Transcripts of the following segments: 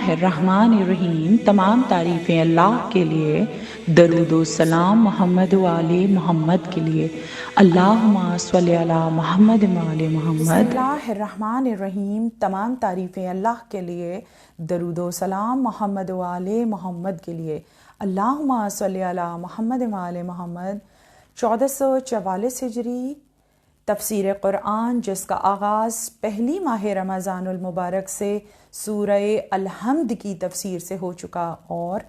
الرحمن الرحیم۔ تمام تعریفیں اللہ کے لیے، درود و سلام محمد و آل محمد کے لیے۔ اللہم صلی علی محمد و آل بسم محمد۔ اللہ الرحمن الرحیم۔ تمام تعریفیں اللہ کے لیے، درود و سلام محمد و آل محمد کے لیے۔ اللہم صلی علی محمد و آل محمد۔ 1444 ہجری تفسیر قرآن، جس کا آغاز پہلی ماہ رمضان المبارک سے سورہ الحمد کی تفسیر سے ہو چکا، اور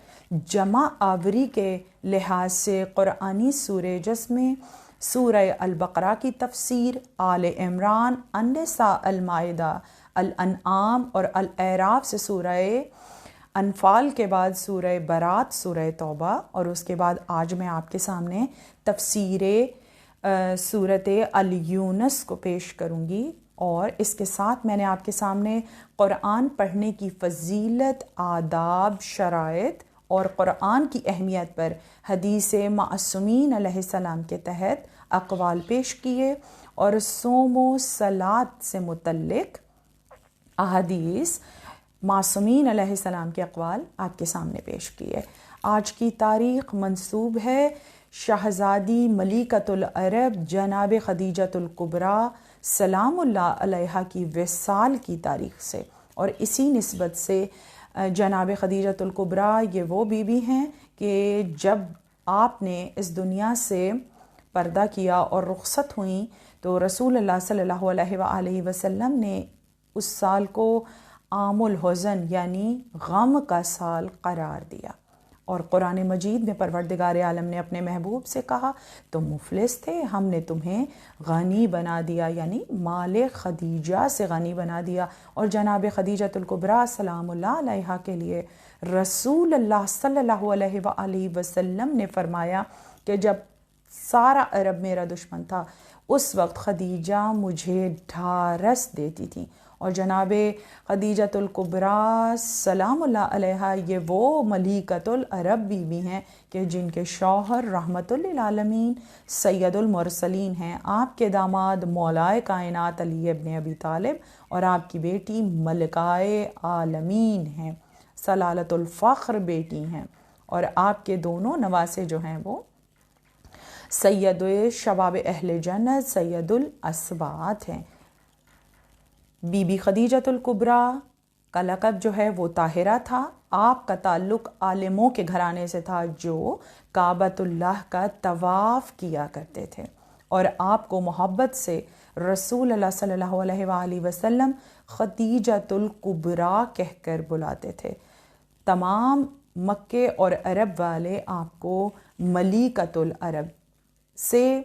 جمع آوری کے لحاظ سے قرآنی سورہ جس میں سورہ البقرہ کی تفسیر، آل عمران، النساء، المائدہ، الانعام اور الاعراف سے سورہ انفال کے بعد سورہ برات، سورہ توبہ، اور اس کے بعد آج میں آپ کے سامنے تفسیر سورۃ الیونس کو پیش کروں گی، اور اس کے ساتھ میں نے آپ کے سامنے قرآن پڑھنے کی فضیلت، آداب، شرائط اور قرآن کی اہمیت پر حدیث معصومین علیہ السلام کے تحت اقوال پیش کیے، اور صوم و صلاۃ سے متعلق احادیث، معصومین علیہ السلام کے اقوال آپ کے سامنے پیش کیے۔ آج کی تاریخ منسوب ہے شہزادی ملکۃ العرب جناب خدیجۃ الکبریٰ سلام اللہ علیہا کی وصال کی تاریخ سے، اور اسی نسبت سے جناب خدیجۃ الکبریٰ یہ وہ بیوی ہیں کہ جب آپ نے اس دنیا سے پردہ کیا اور رخصت ہوئیں تو رسول اللہ صلی اللہ علیہ وآلہ وسلم نے اس سال کو عام الحزن یعنی غم کا سال قرار دیا، اور قرآن مجید میں پروردگار عالم نے اپنے محبوب سے کہا تم مفلس تھے، ہم نے تمہیں غنی بنا دیا، یعنی مال خدیجہ سے غنی بنا دیا۔ اور جناب خدیجۃ الکبریٰ سلام اللہ علیہا کے لیے رسول اللہ صلی اللہ علیہ وآلہ وسلم نے فرمایا کہ جب سارا عرب میرا دشمن تھا اس وقت خدیجہ مجھے ڈھارس دیتی تھی، اور جناب خدیجۃ الکبریٰ سلام اللہ علیہا یہ وہ ملکۃ العرب بیوی ہیں کہ جن کے شوہر رحمت للعالمین سید المرسلین ہیں، آپ کے داماد مولائے کائنات علی ابن ابی طالب، اور آپ کی بیٹی ملکائے عالمین ہیں، سلالۃ الفخر بیٹی ہیں، اور آپ کے دونوں نواسے جو ہیں وہ سید شباب اہل جنت، سید الاسباط ہیں۔ بی بی خدیجۃ الکبریٰ کا لقب جو ہے وہ طاہرہ تھا۔ آپ کا تعلق عالموں کے گھرانے سے تھا جو کعبۃ اللہ کا طواف کیا کرتے تھے، اور آپ کو محبت سے رسول اللہ صلی اللہ علیہ وآلہ وسلم خدیجۃ الکبریٰ کہہ کر بلاتے تھے۔ تمام مکے اور عرب والے آپ کو ملکۃ العرب سے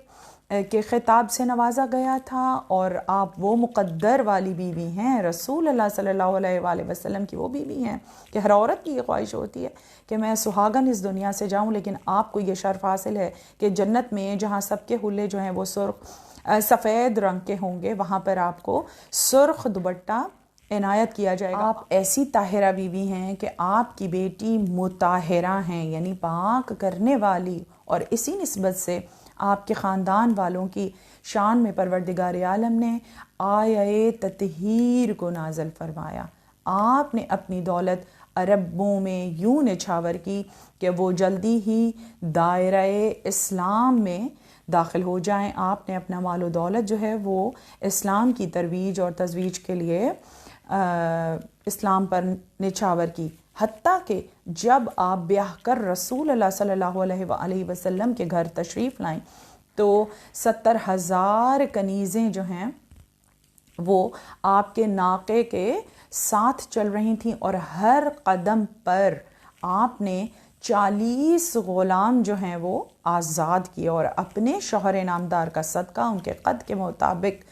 کے خطاب سے نوازا گیا تھا، اور آپ وہ مقدر والی بیوی ہیں، رسول اللہ صلی اللہ علیہ وآلہ وسلم کی وہ بیوی ہیں کہ ہر عورت کی یہ خواہش ہوتی ہے کہ میں سہاگن اس دنیا سے جاؤں، لیکن آپ کو یہ شرف حاصل ہے کہ جنت میں جہاں سب کے حلے جو ہیں وہ سفید رنگ کے ہوں گے، وہاں پر آپ کو سرخ دوپٹہ عنایت کیا جائے گا۔ آپ ایسی طاہرہ بیوی ہیں کہ آپ کی بیٹی مطہرہ ہیں، یعنی پاک کرنے والی، اور اسی نسبت سے آپ کے خاندان والوں کی شان میں پروردگار عالم نے آیہ تطہیر کو نازل فرمایا۔ آپ نے اپنی دولت عربوں میں یوں نچھاور کی کہ وہ جلدی ہی دائرہ اسلام میں داخل ہو جائیں۔ آپ نے اپنا مال و دولت جو ہے وہ اسلام کی ترویج اور تزویج کے لیے اسلام پر نچھاور کی، حتیٰ کہ جب آپ بیاہ کر رسول اللہ صلی اللہ علیہ وآلہ وسلم کے گھر تشریف لائیں تو 70,000 کنیزیں جو ہیں وہ آپ کے ناقے کے ساتھ چل رہی تھیں، اور ہر قدم پر آپ نے 40 غلام جو ہیں وہ آزاد کیے، اور اپنے شوہر نامدار کا صدقہ ان کے قد کے مطابق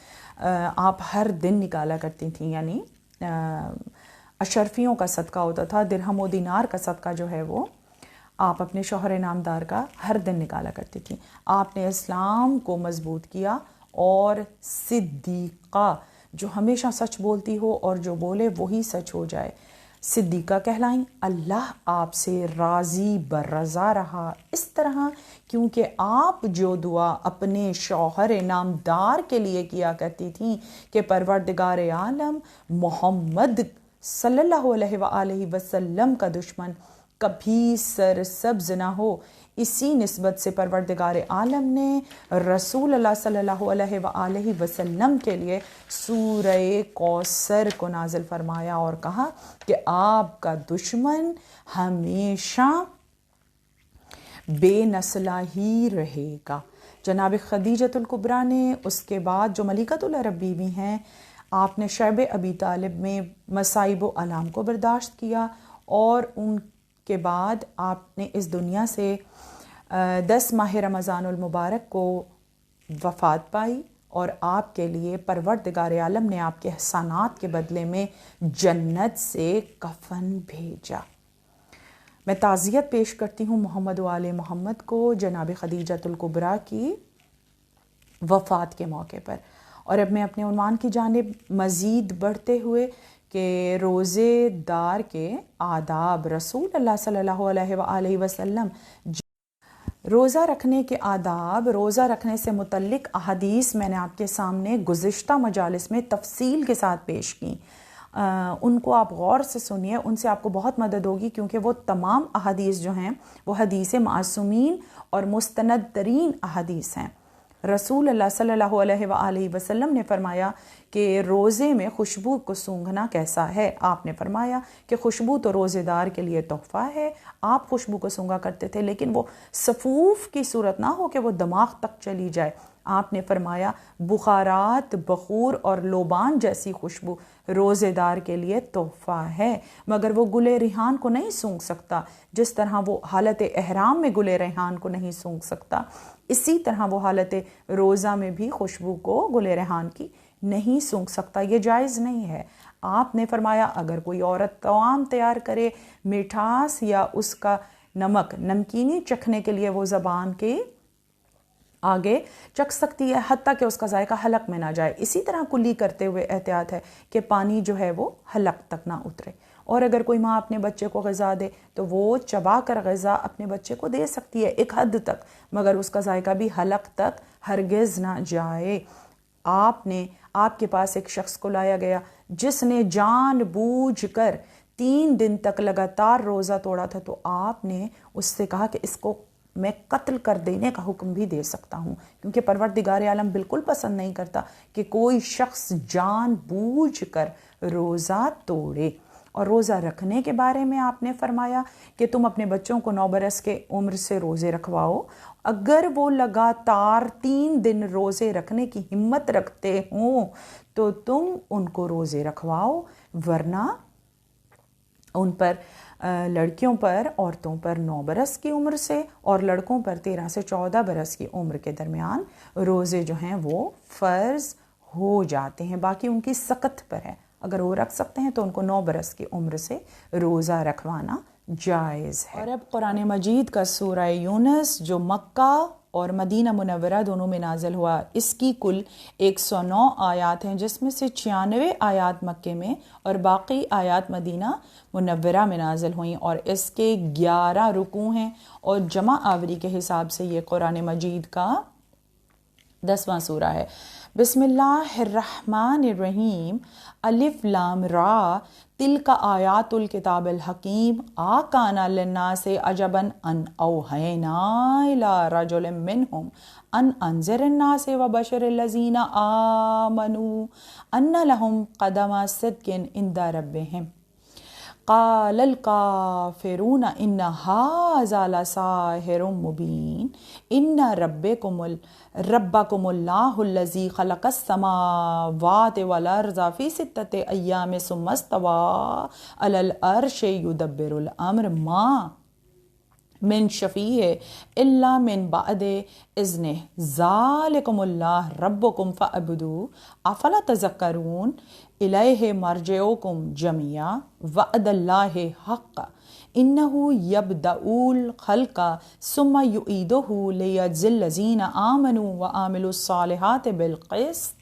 آپ ہر دن نکالا کرتی تھیں، یعنی اشرفیوں کا صدقہ ہوتا تھا، درہم و دینار کا صدقہ جو ہے وہ آپ اپنے شوہر نامدار کا ہر دن نکالا کرتی تھیں۔ آپ نے اسلام کو مضبوط کیا، اور صدیقہ جو ہمیشہ سچ بولتی ہو اور جو بولے وہی سچ ہو جائے، صدیقہ کہلائیں۔ اللہ آپ سے راضی برضا رہا اس طرح کیونکہ آپ جو دعا اپنے شوہر نامدار کے لیے کیا کرتی تھیں کہ پروردگار عالم محمد صلی اللہ علیہ وآلہ وسلم کا دشمن کبھی سرسبز نہ ہو۔ اسی نسبت سے پروردگار عالم نے رسول اللہ صلی اللہ علیہ وآلہ وسلم کے لیے سورہ کوثر کو نازل فرمایا اور کہا کہ آپ کا دشمن ہمیشہ بے نسلہ ہی رہے گا۔ جناب خدیجۃ الکبریٰ نے اس کے بعد جو ملکۃ العرب بیوی ہیں، آپ نے شیب ابی طالب میں مصائب و آلام کو برداشت کیا اور ان کے بعد آپ نے اس دنیا سے 10 ماہ رمضان المبارک کو وفات پائی اور آپ کے لیے پروردگار عالم نے آپ کے احسانات کے بدلے میں جنت سے کفن بھیجا۔ میں تعزیت پیش کرتی ہوں محمد و آل محمد کو جناب خدیجۃ الکبریٰ کی وفات کے موقع پر۔ اور اب میں اپنے عنوان کی جانب مزید بڑھتے ہوئے کہ روزے دار کے آداب، رسول اللہ صلی اللہ علیہ وآلہ وسلم روزہ رکھنے کے آداب، روزہ رکھنے سے متعلق احادیث میں نے آپ کے سامنے گزشتہ مجالس میں تفصیل کے ساتھ پیش کی۔ ان کو آپ غور سے سنیے، ان سے آپ کو بہت مدد ہوگی، کیونکہ وہ تمام احادیث جو ہیں وہ حدیث معصومین اور مستند ترین احادیث ہیں۔ رسول اللہ صلی اللہ علیہ وآلہ وسلم نے فرمایا کہ روزے میں خوشبو کو سونگھنا کیسا ہے؟ آپ نے فرمایا کہ خوشبو تو روزے دار کے لیے تحفہ ہے۔ آپ خوشبو کو سونگھا کرتے تھے، لیکن وہ صفوف کی صورت نہ ہو کہ وہ دماغ تک چلی جائے۔ آپ نے فرمایا بخارات، بخور اور لوبان جیسی خوشبو روزے دار کے لیے تحفہ ہے، مگر وہ گل ریحان کو نہیں سونگھ سکتا۔ جس طرح وہ حالت احرام میں گل ریحان کو نہیں سونگھ سکتا، اسی طرح وہ حالت روزہ میں بھی خوشبو کو گل ریحان کی نہیں سونگھ سکتا، یہ جائز نہیں ہے۔ آپ نے فرمایا اگر کوئی عورت طعام تیار کرے، مٹھاس یا اس کا نمک، نمکینی چکھنے کے لیے وہ زبان کے آگے چکھ سکتی ہے، حتیٰ کہ اس کا ذائقہ حلق میں نہ جائے۔ اسی طرح کلی کرتے ہوئے احتیاط ہے کہ پانی جو ہے وہ حلق تک نہ اترے۔ اور اگر کوئی ماں اپنے بچے کو غذا دے تو وہ چبا کر غذا اپنے بچے کو دے سکتی ہے ایک حد تک، مگر اس کا ذائقہ بھی حلق تک ہرگز نہ جائے۔ آپ کے پاس ایک شخص کو لایا گیا جس نے جان بوجھ کر 3 دن تک لگاتار روزہ توڑا تھا، تو آپ نے اس سے کہا کہ اس کو میں قتل کر دینے کا حکم بھی دے سکتا ہوں، کیونکہ پروردگار عالم بالکل پسند نہیں کرتا کہ کوئی شخص جان بوجھ کر روزہ توڑے۔ اور روزہ رکھنے کے بارے میں آپ نے فرمایا کہ تم اپنے بچوں کو 9 برس کے عمر سے روزے رکھواؤ۔ اگر وہ لگاتار 3 دن روزے رکھنے کی ہمت رکھتے ہوں تو تم ان کو روزے رکھواؤ، ورنہ ان پر لڑکیوں پر، عورتوں پر 9 برس کی عمر سے اور لڑکوں پر 13 سے 14 برس کی عمر کے درمیان روزے جو ہیں وہ فرض ہو جاتے ہیں، باقی ان کی سقط پر ہے۔ اگر وہ رکھ سکتے ہیں تو ان کو 9 برس کی عمر سے روزہ رکھوانا جائز ہے۔ اور اب قرآن مجید کا سورہ یونس جو مکہ اور مدینہ منورہ دونوں میں نازل ہوا، اس کی کل 109 آیات ہیں، جس میں سے 96 آیات مکے میں اور باقی آیات مدینہ منورہ میں نازل ہوئیں، اور اس کے 11 رکوع ہیں، اور جمع آوری کے حساب سے یہ قرآن مجید کا 10واں سورہ ہے۔ بسم اللہ الرحمن الرحیم، الف لام را، تلک آیات الکتاب الحکیم، آکان للناس عجبا ان اوحینا الی رجل منہم ان انذر الناس وبشر الذین آمنوا ان لهم قدم صدق عند ربهم قال الکافرون ان ھذا لساحر مبین ان ربکم اللہ الذی خلق السماوات والارض فی 6 ایام ثم استوی علی العرش یدبر الامر ما من شفیع الا من بعد اذنہ ذالکم اللہ ربکم فاعبدوہ افلا تذکرون الیہ مرجعکم جميعا وعد اللہ حق انہ یبدأ الخلق ثم یعیدہ لیجزی الذین آمنوا وعملوا الصالحات بالقسط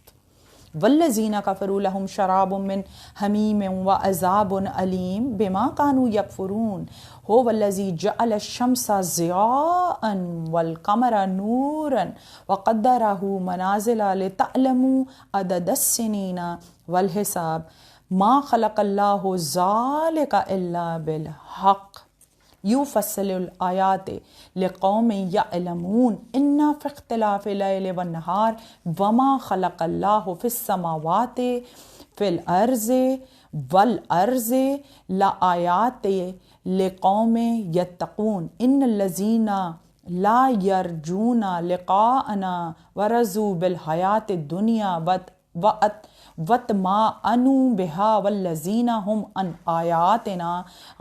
والذین کفروا لهم شراب من حمیم وعذاب علیم بما كانوا یکفرون هو الذی جعل الشمس ضیاء والقمر نورا وقدرہ منازل لتعلموا عدد السنین والحساب ما خلق اللہ ذالک الا بالحق یفصل الآیات لقوم یعلمون ان فی اختلاف اللیل والنہار وما خلق اللہ فی السماوات فی الارض والارض لآیات لقوم یتقون ان الذین لا یرجون لقاءنا ورضوا بالحیاۃ الدنیا وَاطْمَأَنُّوا بِهَا وَالَّذِينَ هُمْ عَنْ آيَاتِنَا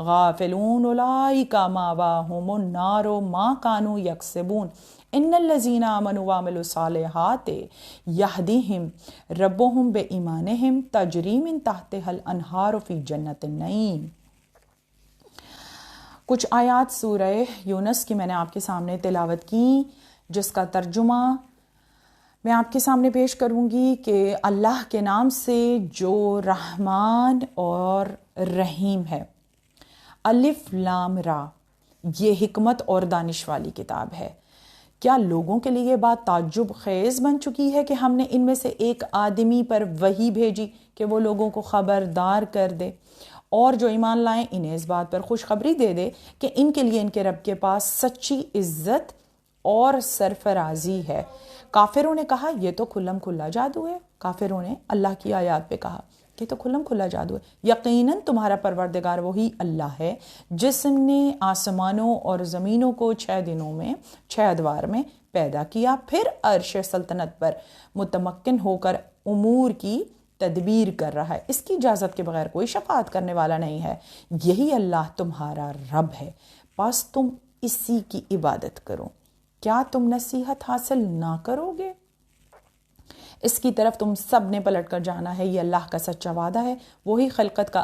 غَافِلُونَ أُولَٰئِكَ مَأْوَاهُمُ النَّارُ مَا كَانُوا يَكْسِبُونَ إِنَّ الَّذِينَ آمَنُوا وَعَمِلُوا الصَّالِحَاتِ يَهْدِيهِمْ رَبُّهُمْ بِإِيمَانِهِمْ تَجْرِي مِن تَحْتِهَا الْأَنْهَارُ فِي جَنَّاتِ النَّعِيمِ۔ کچھ آیات سورہ یونس کی میں نے آپ کے سامنے تلاوت کی، جس کا ترجمہ میں آپ کے سامنے پیش کروں گی کہ اللہ کے نام سے جو رحمان اور رحیم ہے۔ الف لام را، یہ حکمت اور دانش والی کتاب ہے۔ کیا لوگوں کے لیے یہ بات تعجب خیز بن چکی ہے کہ ہم نے ان میں سے ایک آدمی پر وحی بھیجی کہ وہ لوگوں کو خبردار کر دے، اور جو ایمان لائیں انہیں اس بات پر خوشخبری دے دے کہ ان کے لیے ان کے رب کے پاس سچی عزت اور سرفرازی ہے۔ کافروں نے کہا یہ تو کھلم کھلا جادو ہے۔ کافروں نے اللہ کی آیات پہ کہا کہ تو کھلم کھلا جادو ہے۔ یقیناً تمہارا پروردگار وہی اللہ ہے جس نے آسمانوں اور زمینوں کو 6 دنوں میں 6 ادوار میں پیدا کیا، پھر عرش سلطنت پر متمکن ہو کر امور کی تدبیر کر رہا ہے۔ اس کی اجازت کے بغیر کوئی شفاعت کرنے والا نہیں ہے۔ یہی اللہ تمہارا رب ہے، بس تم اسی کی عبادت کرو۔ کیا تم نصیحت حاصل نہ کرو گے؟ اس کی طرف تم سب نے پلٹ کر جانا ہے، یہ اللہ کا سچا وعدہ ہے۔ وہی خلقت کا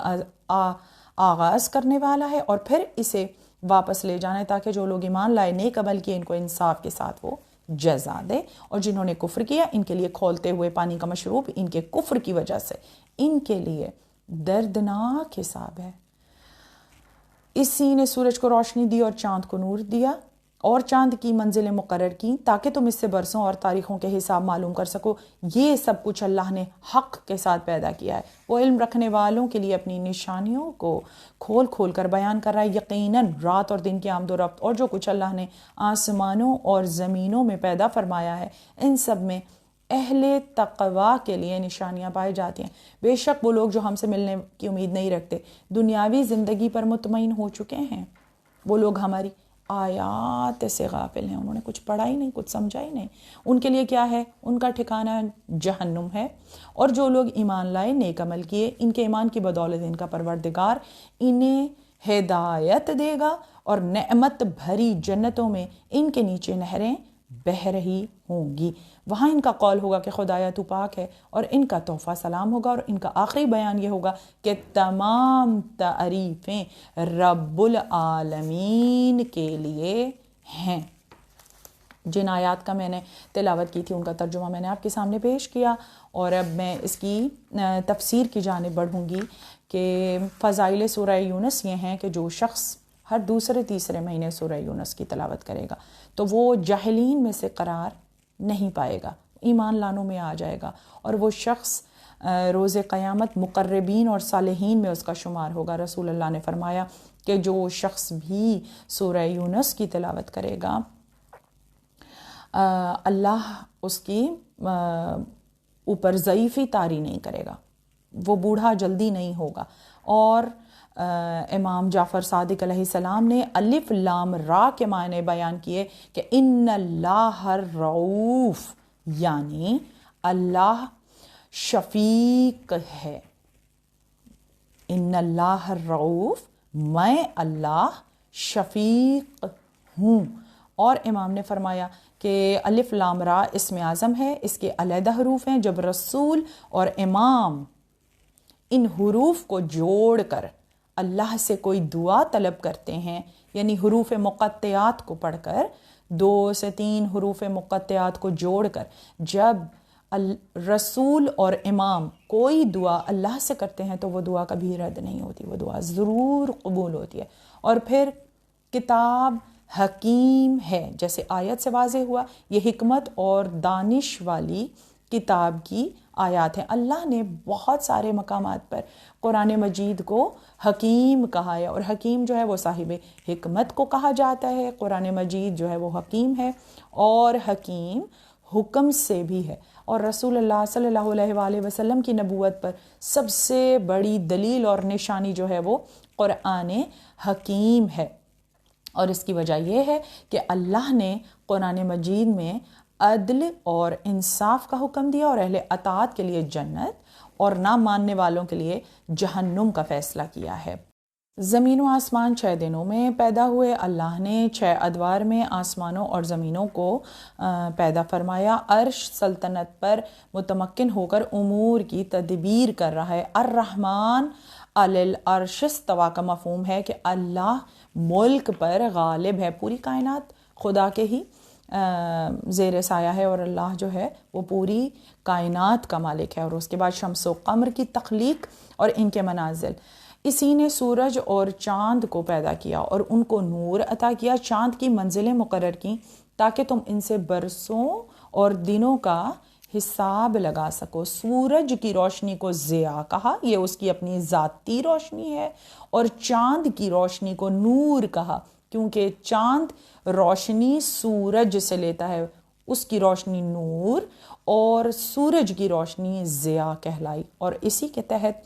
آغاز کرنے والا ہے اور پھر اسے واپس لے جانا ہے، تاکہ جو لوگ ایمان لائے نیک عمل کیے ان کو انصاف کے ساتھ وہ جزا دے، اور جنہوں نے کفر کیا ان کے لیے کھولتے ہوئے پانی کا مشروب ان کے کفر کی وجہ سے ان کے لیے دردناک حساب ہے۔ اسی نے سورج کو روشنی دی اور چاند کو نور دیا اور چاند کی منزلیں مقرر کی تاکہ تم اس سے برسوں اور تاریخوں کے حساب معلوم کر سکو۔ یہ سب کچھ اللہ نے حق کے ساتھ پیدا کیا ہے۔ وہ علم رکھنے والوں کے لیے اپنی نشانیوں کو کھول کھول کر بیان کر رہا ہے۔ یقیناً رات اور دن کی آمد و رفت اور جو کچھ اللہ نے آسمانوں اور زمینوں میں پیدا فرمایا ہے، ان سب میں اہل تقوی کے لیے نشانیاں پائی جاتی ہیں۔ بے شک وہ لوگ جو ہم سے ملنے کی امید نہیں رکھتے دنیاوی زندگی پر مطمئن ہو چکے ہیں۔ وہ لوگ ہماری آیات سے غافل ہیں، انہوں نے کچھ پڑھا ہی نہیں، کچھ سمجھا ہی نہیں۔ ان کے لیے کیا ہے؟ ان کا ٹھکانہ جہنم ہے۔ اور جو لوگ ایمان لائے نیک عمل کیے، ان کے ایمان کی بدولت ان کا پروردگار انہیں ہدایت دے گا اور نعمت بھری جنتوں میں ان کے نیچے نہریں بہہ رہی ہوں گی۔ وہاں ان کا قول ہوگا کہ خدایا تو پاک ہے، اور ان کا تحفہ سلام ہوگا، اور ان کا آخری بیان یہ ہوگا کہ تمام تعریفیں رب العالمین کے لیے ہیں۔ جن آیات کا میں نے تلاوت کی تھی ان کا ترجمہ میں نے آپ کے سامنے پیش کیا، اور اب میں اس کی تفسیر کی جانب بڑھوں گی کہ فضائل سورہ یونس یہ ہیں کہ جو شخص ہر دوسرے تیسرے مہینے سورہ یونس کی تلاوت کرے گا تو وہ جاہلین میں سے قرار نہیں پائے گا، ایمان لانوں میں آ جائے گا، اور وہ شخص روز قیامت مقربین اور صالحین میں اس کا شمار ہوگا۔ رسول اللہ نے فرمایا کہ جو شخص بھی سورہ یونس کی تلاوت کرے گا اللہ اس کی اوپر ضعیفی طاری نہیں کرے گا، وہ بوڑھا جلدی نہیں ہوگا۔ اور امام جعفر صادق علیہ السلام نے الف لام را کے معنی بیان کیے کہ ان اللہ الرؤوف، یعنی اللہ شفیق ہے۔ ان اللہ الرؤوف، میں اللہ شفیق ہوں۔ اور امام نے فرمایا کہ الف لام را اسم اعظم ہے، اس کے علیحدہ حروف ہیں۔ جب رسول اور امام ان حروف کو جوڑ کر اللہ سے کوئی دعا طلب کرتے ہیں، یعنی حروف مقطعات کو پڑھ کر 2 سے 3 حروف مقطعات کو جوڑ کر جب رسول اور امام کوئی دعا اللہ سے کرتے ہیں تو وہ دعا کبھی رد نہیں ہوتی، وہ دعا ضرور قبول ہوتی ہے۔ اور پھر کتاب حکیم ہے، جیسے آیت سے واضح ہوا، یہ حکمت اور دانش والی کتاب کی آیات ہیں۔ اللہ نے بہت سارے مقامات پر قرآن مجید کو حکیم کہا ہے، اور حکیم جو ہے وہ صاحب حکمت کو کہا جاتا ہے۔ قرآن مجید جو ہے وہ حکیم ہے، اور حکیم حکم سے بھی ہے، اور رسول اللہ صلی اللہ علیہ وآلہ وسلم کی نبوت پر سب سے بڑی دلیل اور نشانی جو ہے وہ قرآن حکیم ہے۔ اور اس کی وجہ یہ ہے کہ اللہ نے قرآن مجید میں عدل اور انصاف کا حکم دیا، اور اہل اطاعت کے لیے جنت اور نہ ماننے والوں کے لیے جہنم کا فیصلہ کیا ہے۔ زمین و آسمان 6 دنوں میں پیدا ہوئے۔ اللہ نے 6 ادوار میں آسمانوں اور زمینوں کو پیدا فرمایا۔ عرش سلطنت پر متمکن ہو کر امور کی تدبیر کر رہا ہے۔ الرحمن علی العرش استویٰ کا مفہوم ہے کہ اللہ ملک پر غالب ہے۔ پوری کائنات خدا کے ہی زیر سایہ ہے، اور اللہ جو ہے وہ پوری کائنات کا مالک ہے۔ اور اس کے بعد شمس و قمر کی تخلیق اور ان کے منازل۔ اسی نے سورج اور چاند کو پیدا کیا اور ان کو نور عطا کیا، چاند کی منزلیں مقرر کیں تاکہ تم ان سے برسوں اور دنوں کا حساب لگا سکو۔ سورج کی روشنی کو ضیاء کہا، یہ اس کی اپنی ذاتی روشنی ہے، اور چاند کی روشنی کو نور کہا کیونکہ چاند روشنی سورج سے لیتا ہے، اس کی روشنی نور اور سورج کی روشنی ضیاء کہلائی۔ اور اسی کے تحت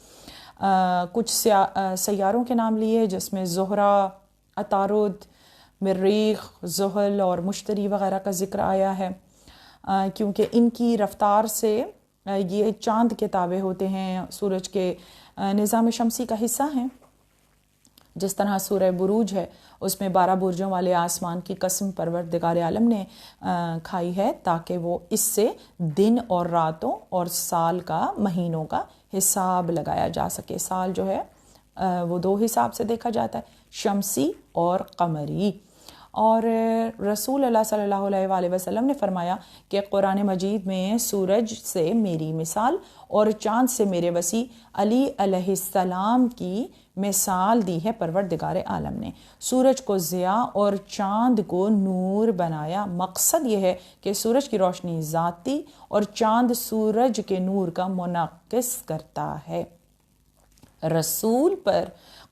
کچھ سیاروں کے نام لیے، جس میں زہرہ، عطارد، مریخ، زحل اور مشتری وغیرہ کا ذکر آیا ہے، کیونکہ ان کی رفتار سے یہ چاند کے تابع ہوتے ہیں، سورج کے نظام شمسی کا حصہ ہیں۔ جس طرح سورہ بروج ہے، اس میں 12 برجوں والے آسمان کی قسم پروردگار عالم نے کھائی ہے تاکہ وہ اس سے دن اور راتوں اور سال کا، مہینوں کا حساب لگایا جا سکے۔ سال جو ہے وہ 2 حساب سے دیکھا جاتا ہے، شمسی اور قمری۔ اور رسول اللہ صلی اللہ علیہ وآلہ وسلم نے فرمایا کہ قرآن مجید میں سورج سے میری مثال اور چاند سے میرے وسیع علی علیہ السلام کی مثال دی ہے۔ پروردگار عالم نے سورج کو ضیاء اور چاند کو نور بنایا۔ مقصد یہ ہے کہ سورج کی روشنی ذاتی اور چاند سورج کے نور کا منعکس کرتا ہے۔ رسول پر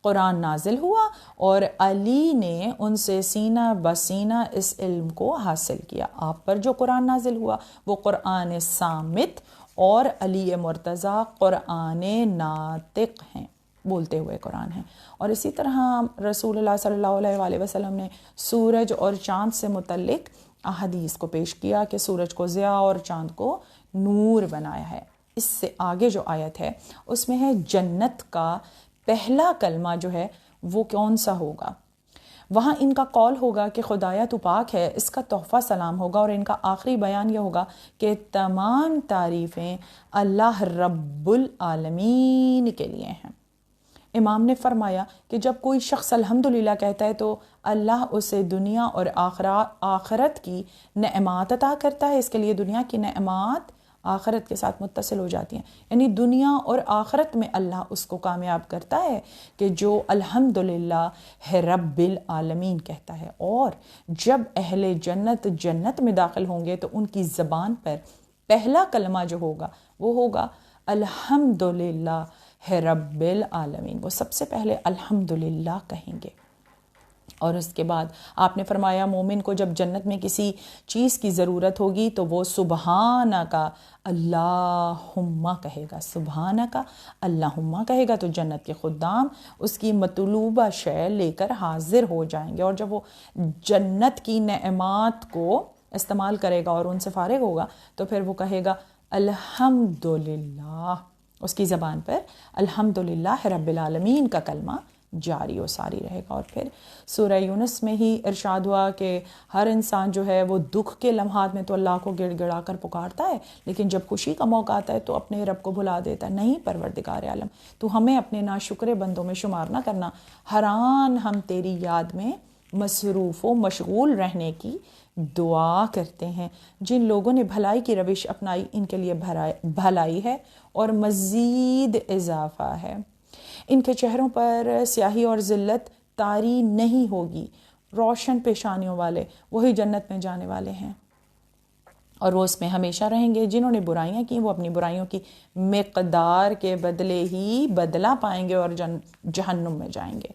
قرآن نازل ہوا اور علی نے ان سے سینہ بسینہ اس علم کو حاصل کیا۔ آپ پر جو قرآن نازل ہوا وہ قرآن صامت اور علی مرتضیٰ قرآن ناطق ہیں، بولتے ہوئے قرآن ہیں۔ اور اسی طرح رسول اللہ صلی اللہ علیہ وآلہ وسلم نے سورج اور چاند سے متعلق احادیث کو پیش کیا کہ سورج کو ضیاء اور چاند کو نور بنایا ہے۔ اس سے آگے جو آیت ہے اس میں ہے جنت کا پہلا کلمہ جو ہے وہ کون سا ہوگا۔ وہاں ان کا قول ہوگا کہ خدایا تو پاک ہے، اس کا تحفہ سلام ہوگا، اور ان کا آخری بیان یہ ہوگا کہ تمام تعریفیں اللہ رب العالمین کے لیے ہیں۔ امام نے فرمایا کہ جب کوئی شخص الحمدللہ کہتا ہے تو اللہ اسے دنیا اور آخرت کی نعمات عطا کرتا ہے۔ اس کے لیے دنیا کی نعمات آخرت کے ساتھ متصل ہو جاتی ہیں، یعنی دنیا اور آخرت میں اللہ اس کو کامیاب کرتا ہے کہ جو الحمدللہ رب العالمین کہتا ہے۔ اور جب اہل جنت جنت میں داخل ہوں گے تو ان کی زبان پر پہلا کلمہ جو ہوگا وہ ہوگا الحمدللہ رب العالمین۔ وہ سب سے پہلے الحمدللہ کہیں گے۔ اور اس کے بعد آپ نے فرمایا مومن کو جب جنت میں کسی چیز کی ضرورت ہوگی تو وہ سبحانکا اللہم کہے گا، سبحانکا اللہم کہے گا، تو جنت کے خدام اس کی مطلوبہ شے لے کر حاضر ہو جائیں گے۔ اور جب وہ جنت کی نعمات کو استعمال کرے گا اور ان سے فارغ ہوگا تو پھر وہ کہے گا الحمدللہ، اس کی زبان پر الحمدللہ رب العالمین کا کلمہ جاری و ساری رہے گا۔ اور پھر سورہ یونس میں ہی ارشاد ہوا کہ ہر انسان جو ہے وہ دکھ کے لمحات میں تو اللہ کو گڑ گڑا کر پکارتا ہے، لیکن جب خوشی کا موقع آتا ہے تو اپنے رب کو بھلا دیتا ہے۔ نہیں پروردگار عالم، تو ہمیں اپنے ناشکر بندوں میں شمار نہ کرنا۔ ہر آن ہم تیری یاد میں مصروف و مشغول رہنے کی دعا کرتے ہیں۔ جن لوگوں نے بھلائی کی روش اپنائی ان کے لیے بھلائی ہے اور مزید اضافہ ہے۔ ان کے چہروں پر سیاہی اور ذلت طاری نہیں ہوگی، روشن پیشانیوں والے وہی جنت میں جانے والے ہیں۔ اور وہ اس میں ہمیشہ رہیں گے۔ جنہوں نے برائیاں کی وہ اپنی برائیوں کی مقدار کے بدلے ہی بدلہ پائیں گے اور جہنم میں جائیں گے۔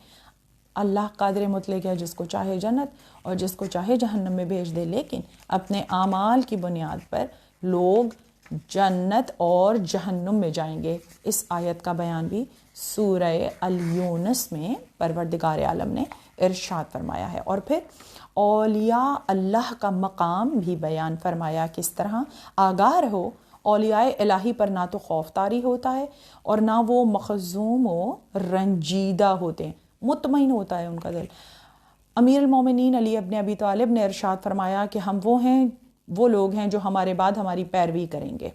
اللہ قادر مطلق ہے، جس کو چاہے جنت اور جس کو چاہے جہنم میں بھیج دے، لیکن اپنے اعمال کی بنیاد پر لوگ جنت اور جہنم میں جائیں گے۔ اس آیت کا بیان بھی سورہ الیونس میں پروردگار عالم نے ارشاد فرمایا ہے۔ اور پھر اولیاء اللہ کا مقام بھی بیان فرمایا، کس طرح آگاہ رہو اولیاء الہی پر نہ تو خوف طاری ہوتا ہے اور نہ وہ مخزوم و رنجیدہ ہوتے ہیں، مطمئن ہوتا ہے ان کا دل۔ امیر المومنین علی ابن ابی طالب نے ارشاد فرمایا کہ ہم وہ لوگ ہیں جو ہمارے بعد ہماری پیروی کریں گے۔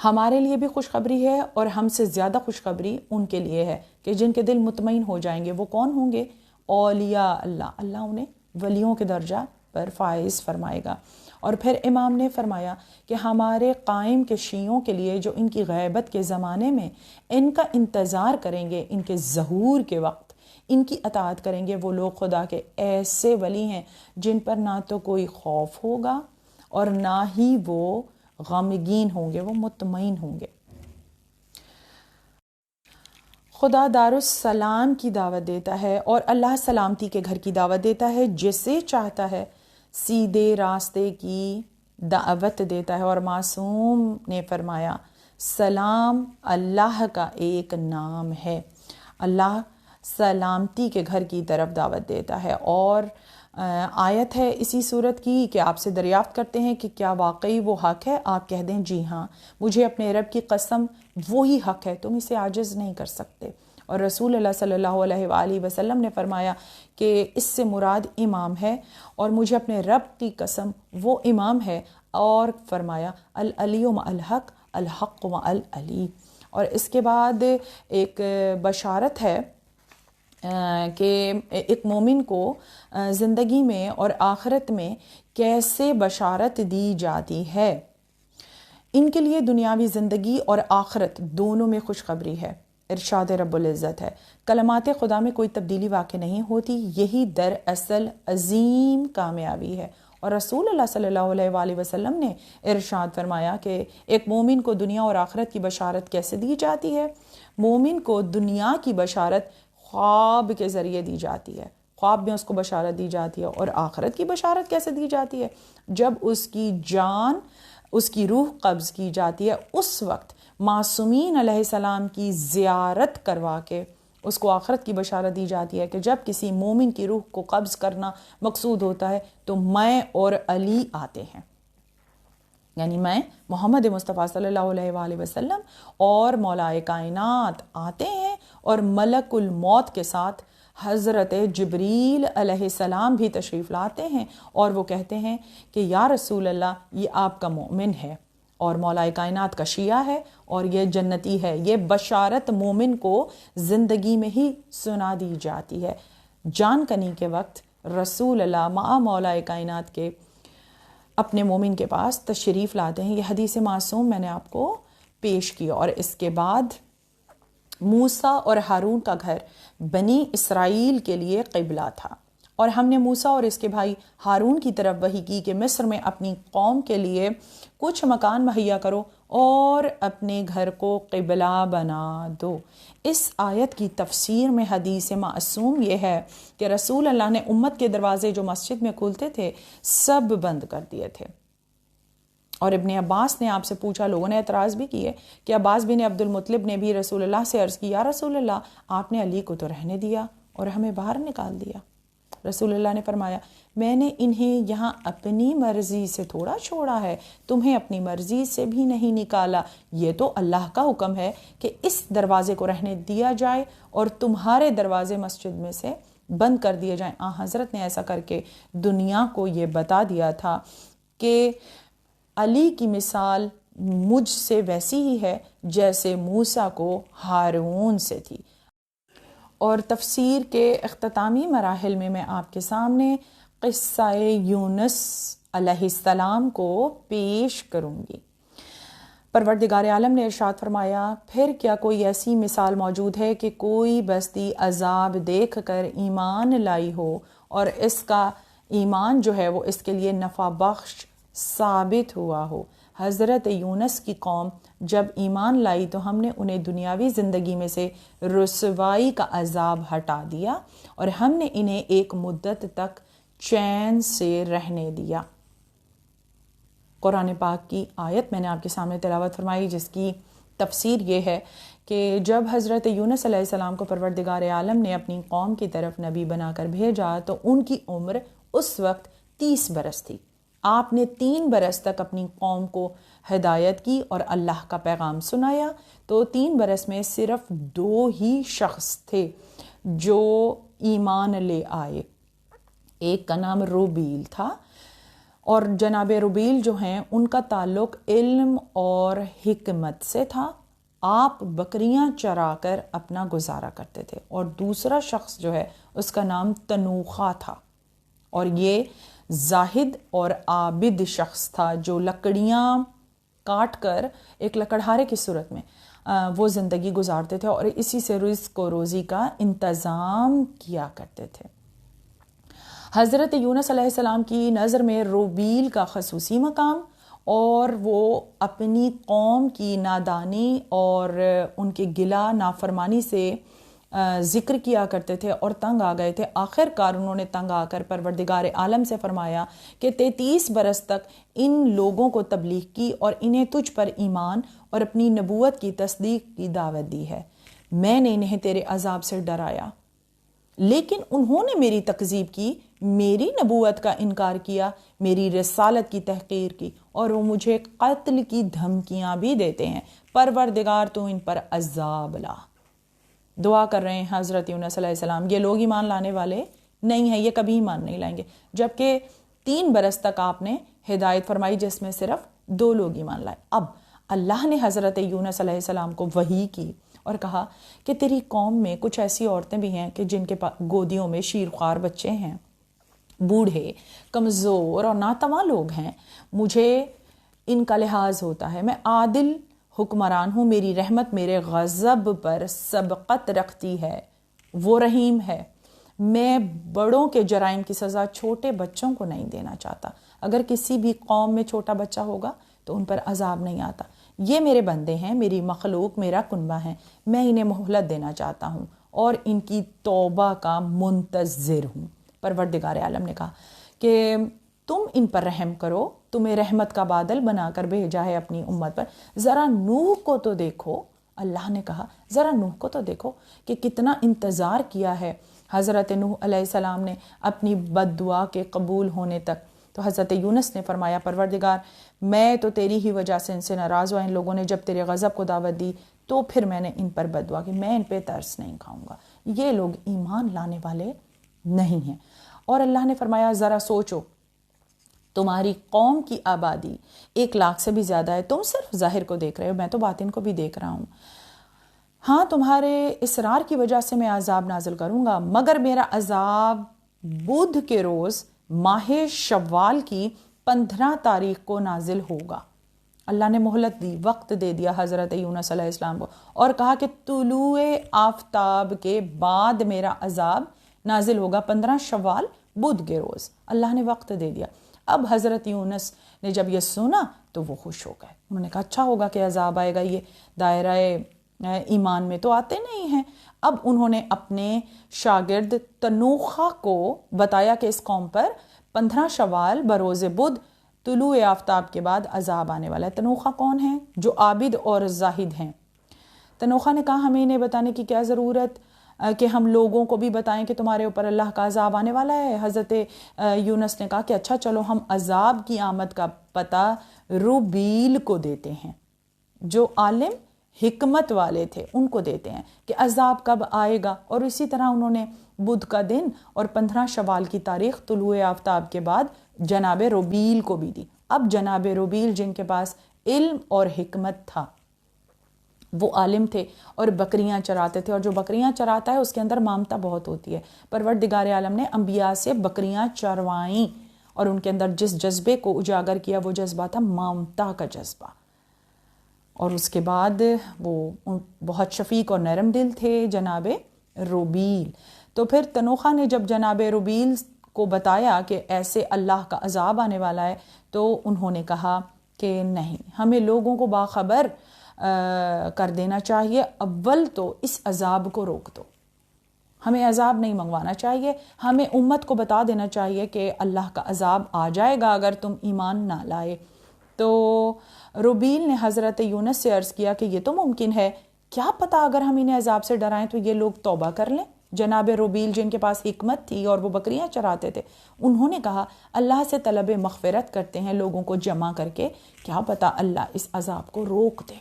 ہمارے لیے بھی خوشخبری ہے اور ہم سے زیادہ خوشخبری ان کے لیے ہے کہ جن کے دل مطمئن ہو جائیں گے۔ وہ کون ہوں گے؟ اولیاء اللہ، اللہ انہیں ولیوں کے درجہ پر فائز فرمائے گا۔ اور پھر امام نے فرمایا کہ ہمارے قائم کے شیعوں کے لیے جو ان کی غیبت کے زمانے میں ان کا انتظار کریں گے، ان کے ظہور کے وقت ان کی اطاعت کریں گے، وہ لوگ خدا کے ایسے ولی ہیں جن پر نہ تو کوئی خوف ہوگا اور نہ ہی وہ غمگین ہوں گے، وہ مطمئن ہوں گے۔ خدا دار السلام کی دعوت دیتا ہے اور اللہ سلامتی کے گھر کی دعوت دیتا ہے، جسے چاہتا ہے سیدھے راستے کی دعوت دیتا ہے۔ اور معصوم نے فرمایا سلام اللہ کا ایک نام ہے۔ اللہ سلامتی کے گھر کی طرف دعوت دیتا ہے۔ اور آیت ہے اسی صورت کی کہ آپ سے دریافت کرتے ہیں کہ کیا واقعی وہ حق ہے؟ آپ کہہ دیں جی ہاں، مجھے اپنے رب کی قسم وہی حق ہے، تم اسے عاجز نہیں کر سکتے۔ اور رسول اللہ صلی اللہ علیہ وآلہ وسلم نے فرمایا کہ اس سے مراد امام ہے، اور مجھے اپنے رب کی قسم وہ امام ہے، اور فرمایا العلی مع الحق، الحق مع العلی۔ اور اس کے بعد ایک بشارت ہے کہ ایک مومن کو زندگی میں اور آخرت میں کیسے بشارت دی جاتی ہے۔ ان کے لیے دنیاوی زندگی اور آخرت دونوں میں خوشخبری ہے۔ ارشاد رب العزت ہے کلمات خدا میں کوئی تبدیلی واقع نہیں ہوتی، یہی دراصل عظیم کامیابی ہے۔ اور رسول اللہ صلی اللہ علیہ وآلہ وسلم نے ارشاد فرمایا کہ ایک مومن کو دنیا اور آخرت کی بشارت کیسے دی جاتی ہے؟ مومن کو دنیا کی بشارت خواب کے ذریعے دی جاتی ہے، خواب میں اس کو بشارت دی جاتی ہے۔ اور آخرت کی بشارت کیسے دی جاتی ہے؟ جب اس کی جان، اس کی روح قبض کی جاتی ہے، اس وقت معصومین علیہ السلام کی زیارت کروا کے اس کو آخرت کی بشارت دی جاتی ہے کہ جب کسی مومن کی روح کو قبض کرنا مقصود ہوتا ہے تو میں اور علی آتے ہیں، یعنی میں محمد مصطفیٰ صلی اللہ علیہ وآلہ وسلم اور مولا کائنات آتے ہیں، اور ملک الموت کے ساتھ حضرت جبریل علیہ السلام بھی تشریف لاتے ہیں، اور وہ کہتے ہیں کہ یا رسول اللہ یہ آپ کا مومن ہے اور مولا کائنات کا شیعہ ہے اور یہ جنتی ہے۔ یہ بشارت مومن کو زندگی میں ہی سنا دی جاتی ہے۔ جان کنی کے وقت رسول اللہ مع مولا کائنات کے اپنے مومن کے پاس تشریف لاتے ہیں۔ یہ حدیث معصوم میں نے آپ کو پیش کی۔ اور اس کے بعد موسیٰ اور ہارون کا گھر بنی اسرائیل کے لیے قبلہ تھا، اور ہم نے موسیٰ اور اس کے بھائی ہارون کی طرف وحی کی کہ مصر میں اپنی قوم کے لیے کچھ مکان مہیا کرو اور اپنے گھر کو قبلہ بنا دو۔ اس آیت کی تفسیر میں حدیث معصوم یہ ہے کہ رسول اللہ نے امت کے دروازے جو مسجد میں کھلتے تھے سب بند کر دیے تھے۔ اور ابن عباس نے آپ سے پوچھا، لوگوں نے اعتراض بھی کیے کہ عباس بن عبد المطلب نے بھی رسول اللہ سے عرض کی یا رسول اللہ آپ نے علی کو تو رہنے دیا اور ہمیں باہر نکال دیا۔ رسول اللہ نے فرمایا میں نے انہیں یہاں اپنی مرضی سے تھوڑا چھوڑا ہے، تمہیں اپنی مرضی سے بھی نہیں نکالا، یہ تو اللہ کا حکم ہے کہ اس دروازے کو رہنے دیا جائے اور تمہارے دروازے مسجد میں سے بند کر دیے جائیں۔ حضرت نے ایسا کر کے دنیا کو یہ بتا دیا تھا کہ علی کی مثال مجھ سے ویسی ہی ہے جیسے موسیٰ کو ہارون سے تھی۔ اور تفسیر کے اختتامی مراحل میں آپ کے سامنے قصہ یونس علیہ السلام کو پیش کروں گی۔ پروردگار عالم نے ارشاد فرمایا پھر کیا کوئی ایسی مثال موجود ہے کہ کوئی بستی عذاب دیکھ کر ایمان لائی ہو اور اس کا ایمان جو ہے وہ اس کے لیے نفع بخش ثابت ہوا ہو۔ حضرت یونس کی قوم جب ایمان لائی تو ہم نے انہیں دنیاوی زندگی میں سے رسوائی کا عذاب ہٹا دیا اور ہم نے انہیں ایک مدت تک چین سے رہنے دیا۔ قرآن پاک کی آیت میں نے آپ کے سامنے تلاوت فرمائی، جس کی تفسیر یہ ہے کہ جب حضرت یونس علیہ السلام کو پروردگار عالم نے اپنی قوم کی طرف نبی بنا کر بھیجا تو ان کی عمر اس وقت 30 برس تھی۔ آپ نے 3 برس تک اپنی قوم کو ہدایت کی اور اللہ کا پیغام سنایا، تو 3 برس میں صرف 2 ہی شخص تھے جو ایمان لے آئے۔ ایک کا نام روبیل تھا، اور جناب روبیل جو ہیں ان کا تعلق علم اور حکمت سے تھا۔ آپ بکریاں چرا کر اپنا گزارا کرتے تھے۔ اور دوسرا شخص جو ہے اس کا نام تنوخہ تھا، اور یہ زاہد اور عابد شخص تھا جو لکڑیاں کاٹ کر ایک لکڑہارے کی صورت میں وہ زندگی گزارتے تھے اور اسی سے رزق و روزی کا انتظام کیا کرتے تھے۔ حضرت یونس علیہ السلام کی نظر میں روبیل کا خصوصی مقام، اور وہ اپنی قوم کی نادانی اور ان کے گلا نافرمانی سے ذکر کیا کرتے تھے اور تنگ آ گئے تھے۔ آخر کار انہوں نے تنگ آ کر پروردگار عالم سے فرمایا کہ 33 برس تک ان لوگوں کو تبلیغ کی اور انہیں تجھ پر ایمان اور اپنی نبوت کی تصدیق کی دعوت دی ہے۔ میں نے انہیں تیرے عذاب سے ڈرایا، لیکن انہوں نے میری تکذیب کی، میری نبوت کا انکار کیا، میری رسالت کی تحقیر کی، اور وہ مجھے قتل کی دھمکیاں بھی دیتے ہیں۔ پروردگار تو ان پر عذاب لا۔ دعا کر رہے ہیں حضرت یونس علیہ السلام، یہ لوگ ایمان لانے والے نہیں ہیں، یہ کبھی ایمان نہیں لائیں گے، جبکہ 3 برس تک آپ نے ہدایت فرمائی جس میں صرف 2 لوگ ایمان لائے۔ اب اللہ نے حضرت یونس علیہ السلام کو وحی کی اور کہا کہ تیری قوم میں کچھ ایسی عورتیں بھی ہیں کہ جن کے گودیوں میں شیرخوار بچے ہیں، بوڑھے، کمزور اور ناتواں لوگ ہیں۔ مجھے ان کا لحاظ ہوتا ہے، میں عادل حکمران ہوں، میری رحمت میرے غضب پر سبقت رکھتی ہے، وہ رحیم ہے۔ میں بڑوں کے جرائم کی سزا چھوٹے بچوں کو نہیں دینا چاہتا۔ اگر کسی بھی قوم میں چھوٹا بچہ ہوگا تو ان پر عذاب نہیں آتا۔ یہ میرے بندے ہیں، میری مخلوق، میرا کنبہ ہیں، میں انہیں مہلت دینا چاہتا ہوں اور ان کی توبہ کا منتظر ہوں۔ پروردگار عالم نے کہا کہ تم ان پر رحم کرو، تمہیں رحمت کا بادل بنا کر بھیجا ہے اپنی امت پر۔ ذرا نوح کو تو دیکھو، اللہ نے کہا ذرا نوح کو تو دیکھو کہ کتنا انتظار کیا ہے حضرت نوح علیہ السلام نے اپنی بد دعا کے قبول ہونے تک۔ تو حضرت یونس نے فرمایا پروردگار میں تو تیری ہی وجہ سے ان سے ناراض ہوا، ان لوگوں نے جب تیرے غضب کو دعوت دی تو پھر میں نے ان پر بد دعا کی، میں ان پہ ترس نہیں کھاؤں گا، یہ لوگ ایمان لانے والے نہیں ہیں۔ اور اللہ نے فرمایا ذرا سوچو، تمہاری قوم کی آبادی 1 لاکھ سے بھی زیادہ ہے، تم صرف ظاہر کو دیکھ رہے ہو، میں تو باطن کو بھی دیکھ رہا ہوں۔ ہاں تمہارے اصرار کی وجہ سے میں عذاب نازل کروں گا، مگر میرا عذاب بدھ کے روز ماہ شوال کی 15 تاریخ کو نازل ہوگا۔ اللہ نے مہلت دی، وقت دے دیا حضرت یونس علیہ السلام کو، اور کہا کہ طلوع آفتاب کے بعد میرا عذاب نازل ہوگا 15 شوال بدھ کے روز۔ اللہ نے وقت دے دیا۔ اب حضرت یونس نے جب یہ سنا تو وہ خوش ہو گئے، انہوں نے کہا اچھا ہوگا کہ عذاب آئے گا، یہ دائرہ ایمان میں تو آتے نہیں ہیں۔ اب انہوں نے اپنے شاگرد تنوخہ کو بتایا کہ اس قوم پر 15 شوال بروز بدھ طلوع آفتاب کے بعد عذاب آنے والا ہے۔ تنوخہ کون ہیں؟ جو عابد اور زاہد ہیں۔ تنوخہ نے کہا ہمیں انہیں بتانے کی کیا ضرورت کہ ہم لوگوں کو بھی بتائیں کہ تمہارے اوپر اللہ کا عذاب آنے والا ہے۔ حضرت یونس نے کہا کہ اچھا چلو ہم عذاب کی آمد کا پتہ روبیل کو دیتے ہیں، جو عالم حکمت والے تھے ان کو دیتے ہیں کہ عذاب کب آئے گا۔ اور اسی طرح انہوں نے بدھ کا دن اور 15 شوال کی تاریخ طلوع آفتاب کے بعد جناب روبیل کو بھی دی۔ اب جناب روبیل جن کے پاس علم اور حکمت تھا، وہ عالم تھے اور بکریاں چراتے تھے، اور جو بکریاں چراتا ہے اس کے اندر مامتا بہت ہوتی ہے۔ پروردگار عالم نے انبیاء سے بکریاں چروائیں اور ان کے اندر جس جذبے کو اجاگر کیا وہ جذبہ تھا مامتا کا جذبہ، اور اس کے بعد وہ بہت شفیق اور نرم دل تھے جناب روبیل۔ تو پھر تنوخہ نے جب جناب روبیل کو بتایا کہ ایسے اللہ کا عذاب آنے والا ہے تو انہوں نے کہا کہ نہیں، ہمیں لوگوں کو باخبر کر دینا چاہیے، اول تو اس عذاب کو روک دو، ہمیں عذاب نہیں منگوانا چاہیے، ہمیں امت کو بتا دینا چاہیے کہ اللہ کا عذاب آ جائے گا اگر تم ایمان نہ لائے۔ تو روبیل نے حضرت یونس سے عرض کیا کہ یہ تو ممکن ہے، کیا پتہ اگر ہم انہیں عذاب سے ڈرائیں تو یہ لوگ توبہ کر لیں۔ جناب روبیل جن کے پاس حکمت تھی اور وہ بکریاں چراتے تھے، انہوں نے کہا اللہ سے طلب مغفرت کرتے ہیں لوگوں کو جمع کر کے، کیا پتہ اللہ اس عذاب کو روک دے۔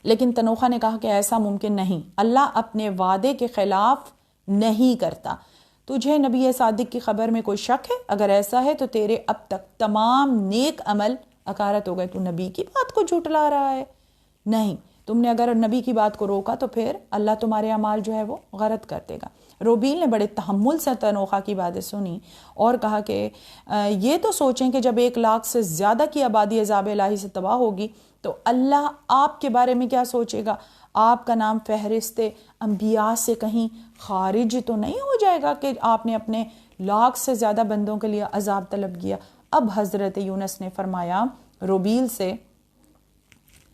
لیکن تنوخہ نے کہا کہ ایسا ممکن نہیں، اللہ اپنے وعدے کے خلاف نہیں کرتا۔ تجھے نبی صادق کی خبر میں کوئی شک ہے؟ اگر ایسا ہے تو تیرے اب تک تمام نیک عمل اکارت ہو گئے، تو نبی کی بات کو جھٹلا رہا ہے۔ نہیں، تم نے اگر نبی کی بات کو روکا تو پھر اللہ تمہارے اعمال جو ہے وہ غلط کر دے گا۔ روبیل نے بڑے تحمل سے تنوخہ کی باتیں سنی اور کہا کہ یہ تو سوچیں کہ جب 1,00,000 سے زیادہ کی آبادی عذاب الہی سے تباہ ہوگی تو اللہ آپ کے بارے میں کیا سوچے گا؟ آپ کا نام فہرست انبیاء سے کہیں خارج تو نہیں ہو جائے گا کہ آپ نے اپنے 1,00,000 سے زیادہ بندوں کے لیے عذاب طلب کیا؟ اب حضرت یونس نے فرمایا روبیل سے،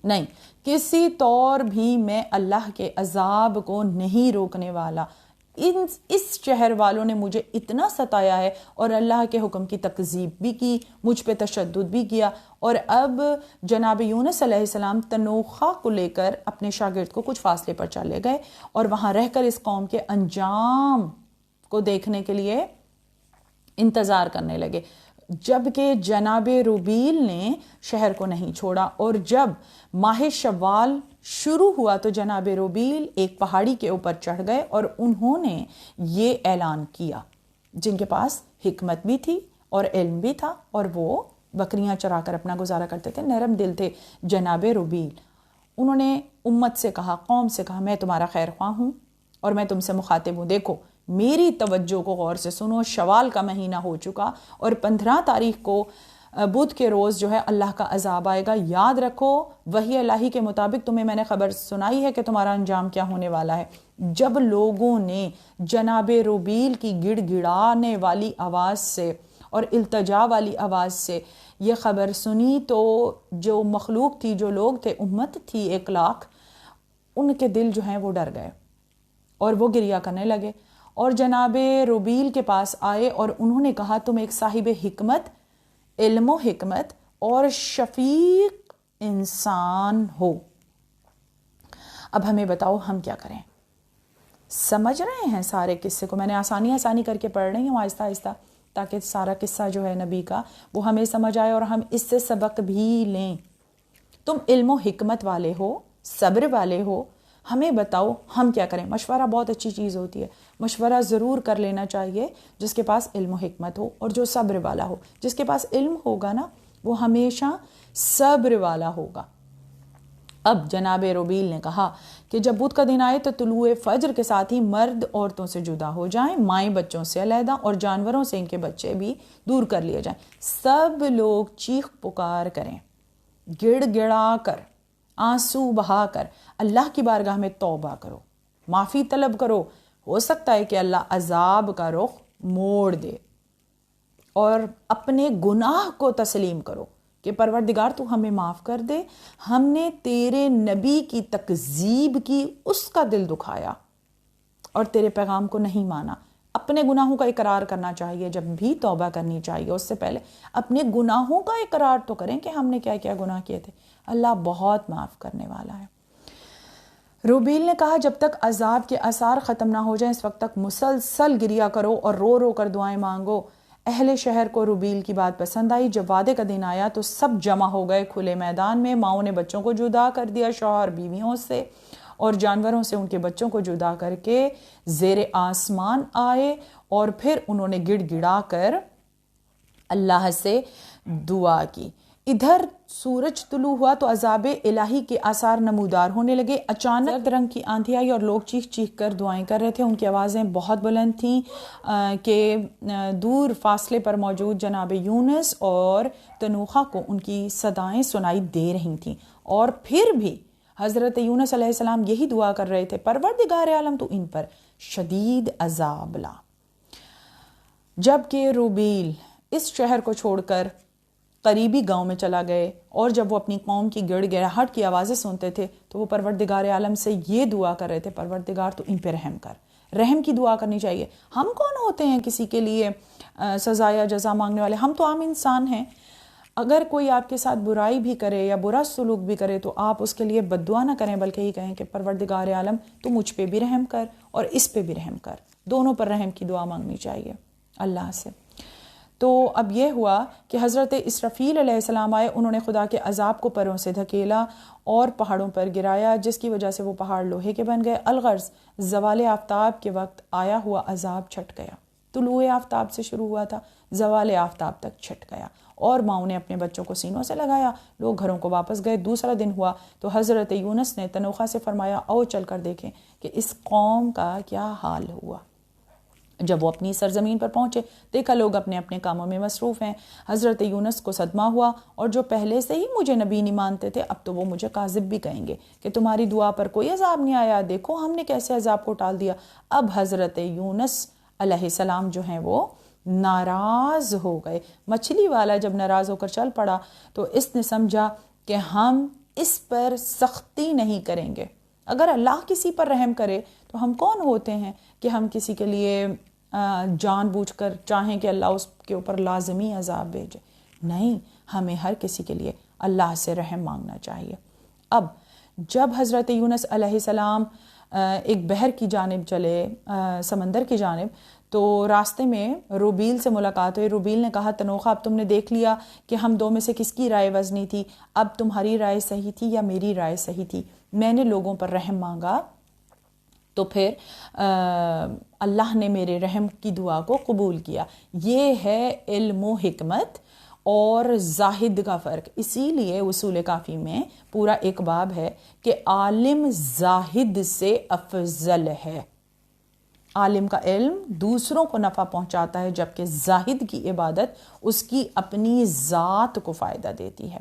نہیں، کسی طور بھی میں اللہ کے عذاب کو نہیں روکنے والا۔ اس شہر والوں نے مجھے اتنا ستایا ہے اور اللہ کے حکم کی تکذیب بھی کی، مجھ پہ تشدد بھی کیا، اور اب جناب یونس علیہ السلام تنوخہ کو لے کر اپنے شاگرد کو کچھ فاصلے پر چلے گئے اور وہاں رہ کر اس قوم کے انجام کو دیکھنے کے لیے انتظار کرنے لگے، جبکہ جناب روبیل نے شہر کو نہیں چھوڑا۔ اور جب ماہ شوال شروع ہوا تو جناب روبیل ایک پہاڑی کے اوپر چڑھ گئے اور انہوں نے یہ اعلان کیا، جن کے پاس حکمت بھی تھی اور علم بھی تھا اور وہ بکریاں چرا کر اپنا گزارا کرتے تھے، نرم دل تھے جناب روبیل۔ انہوں نے امت سے کہا، قوم سے کہا، میں تمہارا خیر خواہ ہوں اور میں تم سے مخاطب ہوں، دیکھو میری توجہ کو غور سے سنو، شوال کا مہینہ ہو چکا اور 15 تاریخ کو بدھ کے روز جو ہے اللہ کا عذاب آئے گا۔ یاد رکھو وحی الہی کے مطابق تمہیں میں نے خبر سنائی ہے کہ تمہارا انجام کیا ہونے والا ہے۔ جب لوگوں نے جناب روبیل کی گڑ گڑانے والی آواز سے اور التجا والی آواز سے یہ خبر سنی تو جو مخلوق تھی، جو لوگ تھے، امت تھی 1,00,000، ان کے دل جو ہیں وہ ڈر گئے اور وہ گریہ کرنے لگے اور جناب روبیل کے پاس آئے اور انہوں نے کہا تم ایک صاحب حکمت، علم و حکمت اور شفیق انسان ہو، اب ہمیں بتاؤ ہم کیا کریں؟ سمجھ رہے ہیں سارے قصے کو؟ میں نے آسانی کر کے پڑھ رہی ہوں آہستہ آہستہ، تاکہ سارا قصہ جو ہے نبی کا وہ ہمیں سمجھ آئے اور ہم اس سے سبق بھی لیں۔ تم علم و حکمت والے ہو، صبر والے ہو، ہمیں بتاؤ ہم کیا کریں؟ مشورہ بہت اچھی چیز ہوتی ہے، مشورہ ضرور کر لینا چاہیے جس کے پاس علم و حکمت ہو اور جو صبر والا ہو۔ جس کے پاس علم ہوگا نا وہ ہمیشہ صبر والا ہوگا۔ اب جناب روبیل نے کہا کہ جب بدھ کا دن آئے تو طلوع فجر کے ساتھ ہی مرد عورتوں سے جدا ہو جائیں، مائیں بچوں سے علیحدہ اور جانوروں سے ان کے بچے بھی دور کر لیے جائیں، سب لوگ چیخ پکار کریں، گڑ گڑا کر، آنسو بہا کر اللہ کی بارگاہ میں توبہ کرو، معافی طلب کرو، ہو سکتا ہے کہ اللہ عذاب کا رخ موڑ دے، اور اپنے گناہ کو تسلیم کرو کہ پروردگار تو ہمیں معاف کر دے، ہم نے تیرے نبی کی تکذیب کی، اس کا دل دکھایا اور تیرے پیغام کو نہیں مانا۔ اپنے گناہوں کا اقرار کرنا چاہیے، جب بھی توبہ کرنی چاہیے اس سے پہلے اپنے گناہوں کا اقرار تو کریں کہ ہم نے کیا کیا گناہ کیے تھے، اللہ بہت معاف کرنے والا ہے۔ روبیل نے کہا جب تک عذاب کے آثار ختم نہ ہو جائیں اس وقت تک مسلسل گریہ کرو اور رو رو کر دعائیں مانگو۔ اہل شہر کو روبیل کی بات پسند آئی۔ جب وعدے کا دن آیا تو سب جمع ہو گئے کھلے میدان میں، ماؤں نے بچوں کو جدا کر دیا شوہر بیویوں سے اور جانوروں سے ان کے بچوں کو جدا کر کے زیر آسمان آئے اور پھر انہوں نے گڑ گڑا کر اللہ سے دعا کی۔ ادھر سورج طلوع ہوا تو عذاب الہی کے آثار نمودار ہونے لگے۔ اچانک رنگ کی آندھی آئی اور لوگ چیخ چیخ کر دعائیں کر رہے تھے، ان کی آوازیں بہت بلند تھیں کہ دور فاصلے پر موجود جناب یونس اور تنوخہ کو ان کی صدائیں سنائی دے رہی تھیں، اور پھر بھی حضرت یونس علیہ السلام یہی دعا کر رہے تھے، پروردگار عالم تو ان پر شدید عذاب لا۔ جب کہ روبیل اس شہر کو چھوڑ کر قریبی گاؤں میں چلا گئے اور جب وہ اپنی قوم کی گڑ گڑاہٹ کی آوازیں سنتے تھے تو وہ پروردگار عالم سے یہ دعا کر رہے تھے، پروردگار تو ان پہ رحم کر، رحم کی دعا کرنی چاہیے۔ ہم کون ہوتے ہیں کسی کے لیے سزا یا جزا مانگنے والے؟ ہم تو عام انسان ہیں۔ اگر کوئی آپ کے ساتھ برائی بھی کرے یا برا سلوک بھی کرے تو آپ اس کے لیے بد دعا نہ کریں، بلکہ یہ کہیں کہ پروردگار عالم تو مجھ پہ بھی رحم کر اور اس پہ بھی رحم کر، دونوں پر رحم کی دعا مانگنی چاہیے اللہ سے۔ تو اب یہ ہوا کہ حضرت اسرافیل علیہ السلام آئے، انہوں نے خدا کے عذاب کو پروں سے دھکیلا اور پہاڑوں پر گرایا، جس کی وجہ سے وہ پہاڑ لوہے کے بن گئے۔ الغرض زوال آفتاب کے وقت آیا ہوا عذاب چھٹ گیا، طلوع آفتاب سے شروع ہوا تھا، زوال آفتاب تک چھٹ گیا، اور ماؤں نے اپنے بچوں کو سینوں سے لگایا، لوگ گھروں کو واپس گئے۔ دوسرا دن ہوا تو حضرت یونس نے تنوخہ سے فرمایا آؤ چل کر دیکھیں کہ اس قوم کا کیا حال ہوا۔ جب وہ اپنی سرزمین پر پہنچے دیکھا لوگ اپنے اپنے کاموں میں مصروف ہیں۔ حضرت یونس کو صدمہ ہوا، اور جو پہلے سے ہی مجھے نبی نہیں مانتے تھے اب تو وہ مجھے کاذب بھی کہیں گے کہ تمہاری دعا پر کوئی عذاب نہیں آیا، دیکھو ہم نے کیسے عذاب کو ٹال دیا۔ اب حضرت یونس علیہ السلام جو ہیں وہ ناراض ہو گئے۔ مچھلی والا جب ناراض ہو کر چل پڑا تو اس نے سمجھا کہ ہم اس پر سختی نہیں کریں گے۔ اگر اللہ کسی پر رحم کرے تو ہم کون ہوتے ہیں کہ ہم کسی کے لیے جان بوجھ کر چاہیں کہ اللہ اس کے اوپر لازمی عذاب بھیجے؟ نہیں، ہمیں ہر کسی کے لیے اللہ سے رحم مانگنا چاہیے۔ اب جب حضرت یونس علیہ السلام ایک بحر کی جانب چلے، سمندر کی جانب، تو راستے میں روبیل سے ملاقات ہوئی۔ روبیل نے کہا تنوخہ اب تم نے دیکھ لیا کہ ہم دو میں سے کس کی رائے وزنی تھی، اب تمہاری رائے صحیح تھی یا میری رائے صحیح تھی؟ میں نے لوگوں پر رحم مانگا تو پھر اللہ نے میرے رحم کی دعا کو قبول کیا۔ یہ ہے علم و حکمت اور زاہد کا فرق۔ اسی لیے اصول کافی میں پورا ایک باب ہے کہ عالم زاہد سے افضل ہے۔ عالم کا علم دوسروں کو نفع پہنچاتا ہے، جبکہ زاہد کی عبادت اس کی اپنی ذات کو فائدہ دیتی ہے۔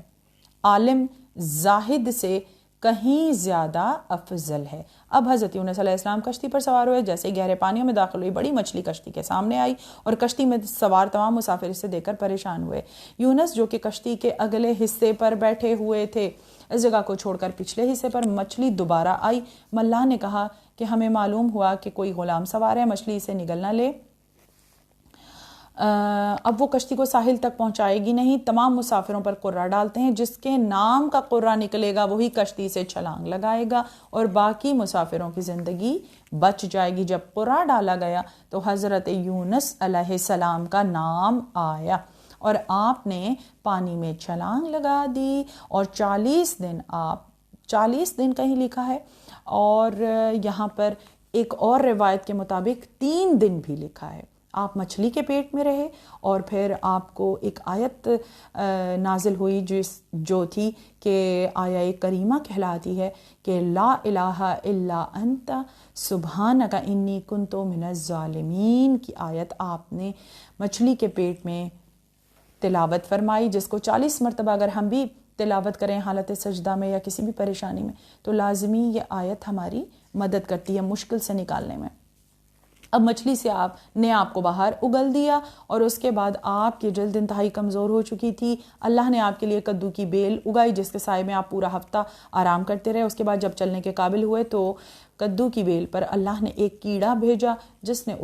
عالم زاہد سے کہیں زیادہ افضل ہے۔ اب حضرت یونس علیہ السلام کشتی پر سوار ہوئے، جیسے گہرے پانیوں میں داخل ہوئی بڑی مچھلی کشتی کے سامنے آئی اور کشتی میں سوار تمام مسافر اسے دیکھ کر پریشان ہوئے۔ یونس جو کہ کشتی کے اگلے حصے پر بیٹھے ہوئے تھے، اس جگہ کو چھوڑ کر پچھلے حصے پر مچھلی دوبارہ آئی۔ ملاح نے کہا کہ ہمیں معلوم ہوا کہ کوئی غلام سوار ہے، مچھلی اسے نگل نہ لے، اب وہ کشتی کو ساحل تک پہنچائے گی نہیں۔ تمام مسافروں پر قرہ ڈالتے ہیں، جس کے نام کا قرہ نکلے گا وہی کشتی سے چھلانگ لگائے گا اور باقی مسافروں کی زندگی بچ جائے گی۔ جب قرہ ڈالا گیا تو حضرت یونس علیہ السلام کا نام آیا اور آپ نے پانی میں چھلانگ لگا دی، اور 40 دن کہیں لکھا ہے، اور یہاں پر ایک اور روایت کے مطابق 3 دن بھی لکھا ہے۔ آپ مچھلی کے پیٹ میں رہے، اور پھر آپ کو ایک آیت نازل ہوئی جو تھی کہ آیہ کریمہ کہلاتی ہے کہ لا الہ الا انت سبحانک انی کنت من الظالمین کی آیت آپ نے مچھلی کے پیٹ میں تلاوت فرمائی، جس کو 40 مرتبہ اگر ہم بھی تلاوت کریں حالت سجدہ میں یا کسی بھی پریشانی میں تو لازمی یہ آیت ہماری مدد کرتی ہے مشکل سے نکالنے میں۔ اب مچھلی سے آپ کو باہر اگل دیا، اور اس کے بعد آپ کی جلد انتہائی کمزور ہو چکی تھی۔ اللہ نے آپ کے لیے کدو کی بیل اگائی جس کے سائے میں آپ پورا ہفتہ آرام کرتے رہے۔ اس کے بعد جب چلنے کے قابل ہوئے تو کدو کی بیل پر اللہ نے ایک کیڑا بھیجا جس نے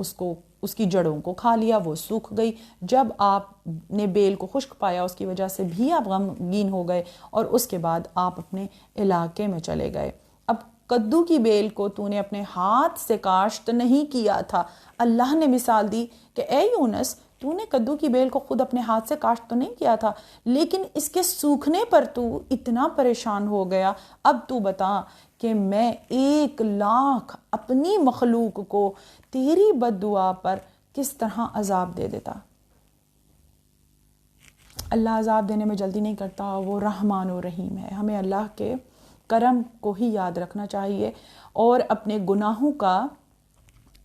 اس کی جڑوں کو کھا لیا، وہ سوکھ گئی۔ جب آپ نے بیل کو خشک پایا اس کی وجہ سے بھی آپ غمگین ہو گئے، اور اس کے بعد آپ اپنے علاقے میں چلے گئے۔ اب کدو کی بیل کو تو نے اپنے ہاتھ سے کاشت نہیں کیا تھا۔ اللہ نے مثال دی کہ اے یونس، تو نے کدو کی بیل کو خود اپنے ہاتھ سے کاشت تو نہیں کیا تھا، لیکن اس کے سوکھنے پر تو اتنا پریشان ہو گیا۔ اب تو بتا کہ میں 1,00,000 اپنی مخلوق کو تیری بد دعا پر کس طرح عذاب دے دیتا۔ اللہ عذاب دینے میں جلدی نہیں کرتا، وہ رحمان و رحیم ہے۔ ہمیں اللہ کے کرم کو ہی یاد رکھنا چاہیے اور اپنے گناہوں کا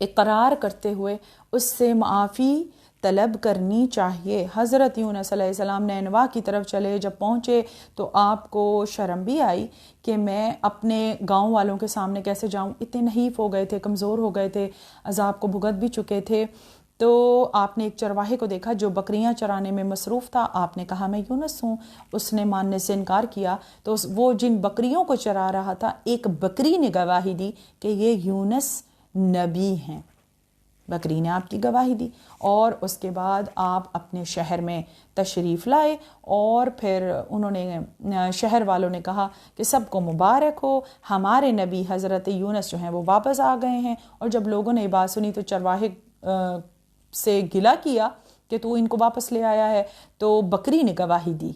اقرار کرتے ہوئے اس سے معافی طلب کرنی چاہیے۔ حضرت یونس علیہ السلام نینوا کی طرف چلے، جب پہنچے تو آپ کو شرم بھی آئی کہ میں اپنے گاؤں والوں کے سامنے کیسے جاؤں، اتنے نحیف ہو گئے تھے، کمزور ہو گئے تھے، عذاب کو بھگت بھی چکے تھے۔ تو آپ نے ایک چرواہے کو دیکھا جو بکریاں چرانے میں مصروف تھا. آپ نے کہا میں یونس ہوں. اس نے ماننے سے انکار کیا. تو وہ جن بکریوں کو چرا رہا تھا ایک بکری نے گواہی دی کہ یہ یونس نبی ہیں. بکری نے آپ کی گواہی دی. اور اس کے بعد آپ اپنے شہر میں تشریف لائے اور پھر انہوں نے شہر والوں نے کہا کہ سب کو مبارک ہو، ہمارے نبی حضرت یونس جو ہیں وہ واپس آ گئے ہیں. اور جب لوگوں نے یہ بات سنی تو چرواہے سے گلہ کیا کہ تو ان کو واپس لے آیا ہے. تو بکری نے گواہی دی.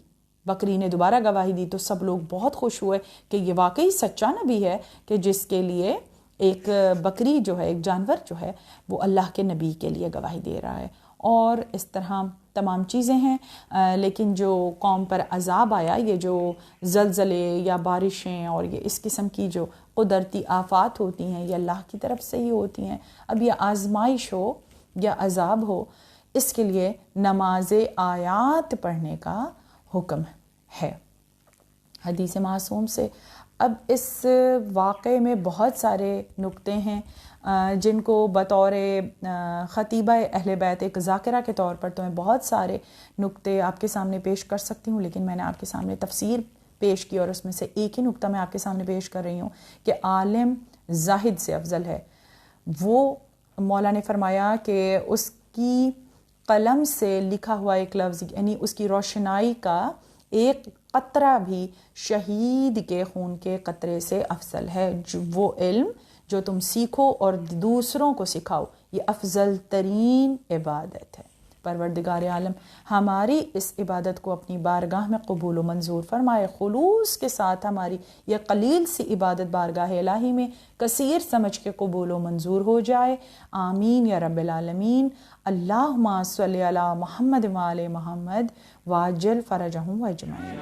بکری نے دوبارہ گواہی دی. تو سب لوگ بہت خوش ہوئے کہ یہ واقعی سچا نبی ہے کہ جس کے لیے ایک بکری جو ہے، ایک جانور جو ہے وہ اللہ کے نبی کے لیے گواہی دے رہا ہے. اور اس طرح تمام چیزیں ہیں. لیکن جو قوم پر عذاب آیا، یہ جو زلزلے یا بارشیں اور یہ اس قسم کی جو قدرتی آفات ہوتی ہیں یہ اللہ کی طرف سے ہی ہوتی ہیں. اب یہ آزمائش ہو یا عذاب ہو، اس کے لیے نماز آیات پڑھنے کا حکم ہے حدیث معصوم سے. اب اس واقعے میں بہت سارے نکتے ہیں جن کو بطور خطیبہ اہل بیت ایک ذاکرہ کے طور پر تو میں بہت سارے نکتے آپ کے سامنے پیش کر سکتی ہوں، لیکن میں نے آپ کے سامنے تفسیر پیش کی اور اس میں سے ایک ہی نکتہ میں آپ کے سامنے پیش کر رہی ہوں کہ عالم زاہد سے افضل ہے. وہ مولا نے فرمایا کہ اس کی قلم سے لکھا ہوا ایک لفظ، یعنی اس کی روشنائی کا ایک قطرہ بھی شہید کے خون کے قطرے سے افضل ہے. وہ علم جو تم سیکھو اور دوسروں کو سکھاؤ یہ افضل ترین عبادت ہے. پروردگار عالم ہماری اس عبادت کو اپنی بارگاہ میں قبول و منظور فرمائے. خلوص کے ساتھ ہماری یہ قلیل سی عبادت بارگاہ الہی میں کثیر سمجھ کے قبول و منظور ہو جائے. آمین یا رب العالمین. اللہم صلی علی محمد و آل محمد واجل فرجہم و اجمعین.